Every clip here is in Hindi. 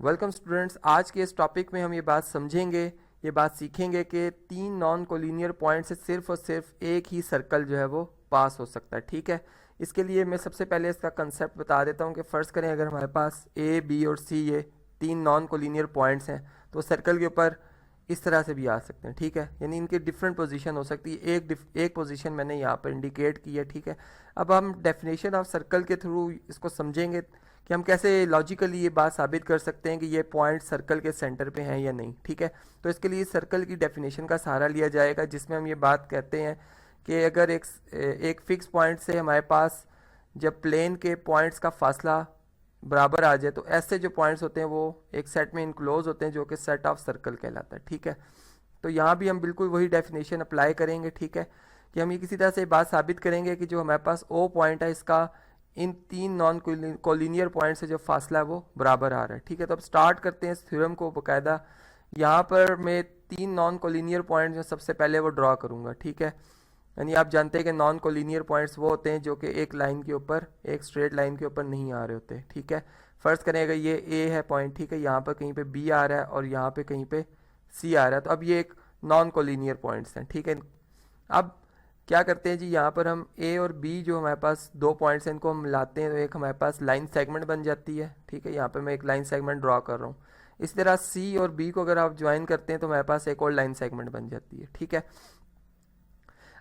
Welcome students. आज के इस टॉपिक में हम ये बात समझेंगे, ये बात सीखेंगे कि तीन नॉन कोलिनियर पॉइंट से सिर्फ और सिर्फ एक ही सर्कल जो है वो पास हो सकता है। ठीक है, इसके लिए मैं सबसे पहले इसका कंसेप्ट बता देता हूँ कि फ़र्ज़ करें अगर हमारे पास ए बी और सी ये तीन नॉन कोलिनियर पॉइंट्स हैं तो सर्कल के ऊपर इस तरह से भी आ सकते हैं। ठीक है, यानी इनकी डिफरेंट पोजीशन हो सकती है। एक पोजीशन मैंने यहाँ पर इंडिकेट की है। ठीक है, अब हम डेफिनेशन ऑफ सर्कल के थ्रू इसको समझेंगे कि हम कैसे लॉजिकली ये बात साबित कर सकते हैं कि ये पॉइंट सर्कल के सेंटर पे हैं या नहीं। ठीक है, तो इसके लिए सर्कल की डेफिनेशन का सहारा लिया जाएगा, जिसमें हम ये बात कहते हैं कि अगर एक फिक्स पॉइंट से हमारे पास जब प्लेन के पॉइंट्स का फासला बराबर आ जाए तो ऐसे जो पॉइंट्स होते हैं वो एक सेट में इनक्लोज होते हैं, जो कि सेट ऑफ सर्कल कहलाता है। ठीक है, तो यहाँ भी हम बिल्कुल वही डेफिनेशन अप्लाई करेंगे। ठीक है, कि हम ये किसी तरह से बात साबित करेंगे कि जो हमारे पास ओ पॉइंट है इसका इन तीन नॉन कोलिनियर पॉइंट से जो फासला है वो बराबर आ रहा है। ठीक है, तो अब स्टार्ट करते हैं इस थ्योरम को बाकायदा। यहाँ पर मैं तीन नॉन कोलिनियर पॉइंट जो सबसे पहले वो ड्रॉ करूँगा। ठीक है, यानी आप जानते हैं कि नॉन कोलिनियर पॉइंट्स वो होते हैं जो कि एक लाइन के ऊपर, एक स्ट्रेट लाइन के ऊपर नहीं आ रहे होते। ठीक है, फर्ज करेंगे ये ए है पॉइंट। ठीक है, यहाँ पर कहीं पे बी आ रहा है और यहाँ पे कहीं पे सी आ रहा है, तो अब ये एक नॉन कोलिनियर पॉइंट्स हैं। ठीक है, अब क्या करते हैं जी, यहाँ पर हम ए और बी जो हमारे पास दो पॉइंट्स हैं इनको हम मिलाते हैं तो एक हमारे पास लाइन सेगमेंट बन जाती है। ठीक है, यहाँ पे मैं एक लाइन सेगमेंट ड्रॉ कर रहा हूँ। इस तरह सी और बी को अगर आप ज्वाइन करते हैं तो हमारे पास एक और लाइन सेगमेंट बन जाती है। ठीक है,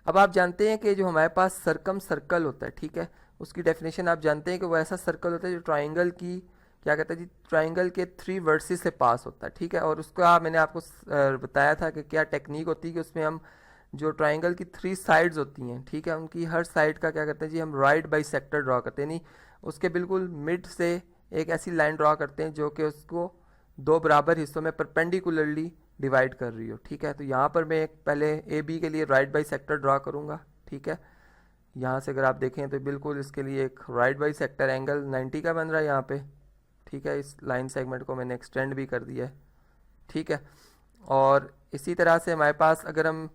अब आप जानते हैं कि जो हमारे पास सर्कम सर्कल होता है, ठीक है, उसकी डेफिनेशन आप जानते हैं कि वो ऐसा सर्कल होता है जो ट्राइंगल की क्या कहता है जी, ट्राइंगल के थ्री वर्सेस से पास होता है। ठीक है, और उसका मैंने आपको बताया था कि क्या टेक्निक होती है कि उसमें हम जो ट्राइंगल की थ्री साइड्स होती हैं, ठीक है, उनकी हर साइड का क्या करते हैं जी, हम राइट बाई सेक्टर ड्रॉ करते हैं, यानी उसके बिल्कुल मिड से एक ऐसी लाइन ड्रॉ करते हैं जो कि उसको दो बराबर हिस्सों में परपेंडिकुलरली डिवाइड कर रही हो। ठीक है, तो यहाँ पर मैं एक पहले ए बी के लिए राइट बाई सेक्टर ड्रॉ करूँगा। ठीक है, यहाँ से अगर आप देखें तो बिल्कुल इसके लिए एक राइट बाई सेक्टर एंगल 90 का बन रहा है यहाँ पे। ठीक है, इस लाइन सेगमेंट को मैंने एक्सटेंड भी कर दिया है। ठीक है, और इसी तरह से हमारे पास अगर हम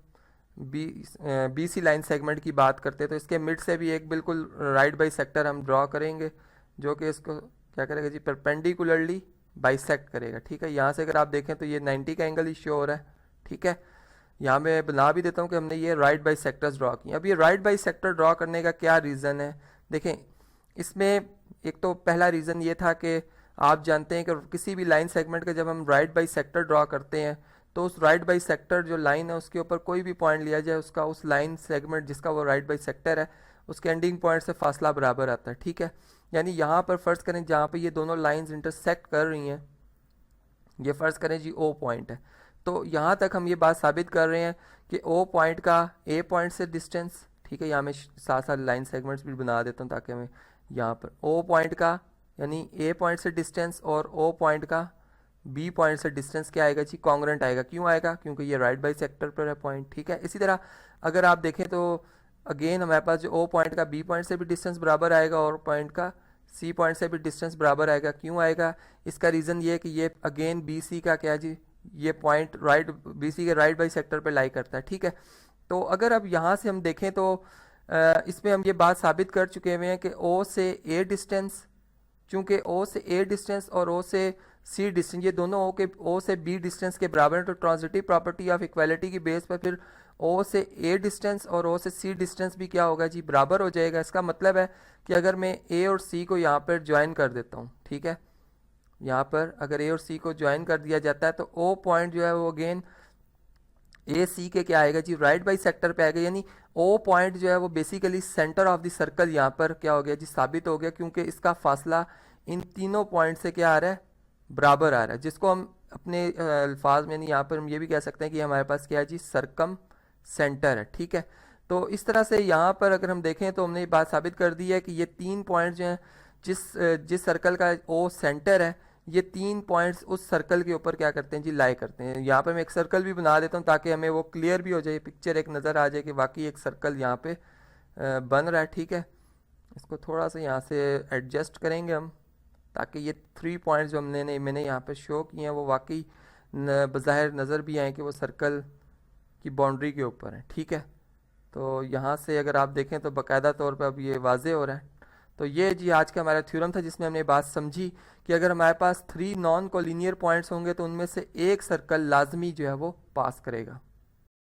बी सी लाइन सेगमेंट की बात करते हैं तो इसके मिड से भी एक बिल्कुल राइट बाई सेक्टर हम ड्रॉ करेंगे जो कि इसको क्या करेगा जी, परपेंडिकुलरली बाइसेक्ट करेगा। ठीक है, यहाँ से अगर आप देखें तो ये 90 का एंगल ही शो हो रहा है। ठीक है, यहाँ मैं बना भी देता हूँ कि हमने ये राइट बाई सेक्टर्स ड्रॉ किए। अब ये राइट बाई सेक्टर ड्रॉ करने का क्या रीज़न है, देखें इसमें एक तो पहला रीज़न ये था कि आप जानते हैं कि किसी भी लाइन सेगमेंट का जब हम राइट बाई सेक्टर ड्रॉ करते हैं तो उस राइट बाई सेक्टर जो लाइन है उसके ऊपर कोई भी पॉइंट लिया जाए, उसका उस लाइन सेगमेंट जिसका वो राइट बाई सेक्टर है उसके एंडिंग पॉइंट से फासला बराबर आता है। ठीक है, यानी यहाँ पर फ़र्ज़ करें जहाँ पर ये दोनों लाइन्स इंटरसेक्ट कर रही हैं, ये फ़र्ज़ करें जी ओ पॉइंट है, तो यहाँ तक हम ये बात साबित कर रहे हैं कि ओ पॉइंट का ए पॉइंट से डिस्टेंस, ठीक है, यहाँ मैं साथ साथ लाइन सेगमेंट्स भी बना देता हूँ ताकि हमें यहाँ पर ओ पॉइंट का यानी ए पॉइंट से डिस्टेंस और ओ पॉइंट का बी पॉइंट से डिस्टेंस क्या आएगा जी, कॉन्ग्रेंट आएगा। क्यों आएगा, क्योंकि ये राइट बाई सेक्टर पर है पॉइंट। ठीक है, इसी तरह अगर आप देखें तो अगेन हमारे पास जो ओ पॉइंट का बी पॉइंट से भी डिस्टेंस बराबर आएगा और पॉइंट का सी पॉइंट से भी डिस्टेंस बराबर आएगा। क्यों आएगा, इसका रीज़न ये है कि ये अगेन बी सी का क्या जी, ये पॉइंट राइट बी सी के राइट बाई सेक्टर पे लाई करता है। ठीक है, तो अगर अब यहाँ से हम देखें तो इसमें हम ये बात साबित कर चुके हुए हैं कि ओ से ए डिस्टेंस, चूँकि ओ से ए डिस्टेंस और ओ से सी डिस्टेंस ये दोनों ओ से बी डिस्टेंस के बराबर है, तो ट्रांजिटिव प्रॉपर्टी ऑफ इक्वालिटी की बेस पर फिर ओ से ए डिस्टेंस और ओ से सी डिस्टेंस भी क्या होगा जी, बराबर हो जाएगा। इसका मतलब है कि अगर मैं ए और सी को यहाँ पर ज्वाइन कर देता हूँ, ठीक है, यहाँ पर अगर ए और सी को ज्वाइन कर दिया जाता है तो ओ पॉइंट जो है वो अगेन ए सी के क्या आएगा जी, राइट बाई सेक्टर पे आएगा, यानी ओ पॉइंट जो है वो basically centre of the circle यहाँ पर क्या हो गया जी, साबित हो गया, क्योंकि इसका फासला इन तीनों पॉइंट से क्या आ रहा है, बराबर आ रहा है, जिसको हम अपने अल्फाज में नहीं, यहाँ पर हम ये भी कह सकते हैं कि हमारे पास क्या है जी, सर्कम सेंटर है। ठीक है, तो इस तरह से यहाँ पर अगर हम देखें तो हमने ये बात साबित कर दी है कि ये तीन पॉइंट जो हैं जिस सर्कल का ओ सेंटर है, ये तीन पॉइंट्स उस सर्कल के ऊपर क्या करते हैं जी, लाई करते हैं। यहाँ पर मैं एक सर्कल भी बना देता हूँ ताकि हमें वो क्लियर भी हो जाए, पिक्चर एक नज़र आ जाए कि वाकई एक सर्कल यहाँ पे बन रहा है। ठीक है, इसको थोड़ा सा यहाँ से एडजस्ट करेंगे हम ताकि ये थ्री पॉइंट्स जो मैंने यहाँ पे शो किए हैं वो वाकई बज़ाहिर नज़र भी आए कि वो सर्कल की बाउंड्री के ऊपर है। ठीक है, तो यहाँ से अगर आप देखें तो बाकायदा तौर पे अब ये वाजे हो रहा है। तो ये जी आज का हमारा थ्योरम था जिसमें हमने बात समझी कि अगर हमारे पास 3 नॉन कोलिनियर पॉइंट्स होंगे तो उनमें से एक सर्कल लाजमी जो है वो पास करेगा।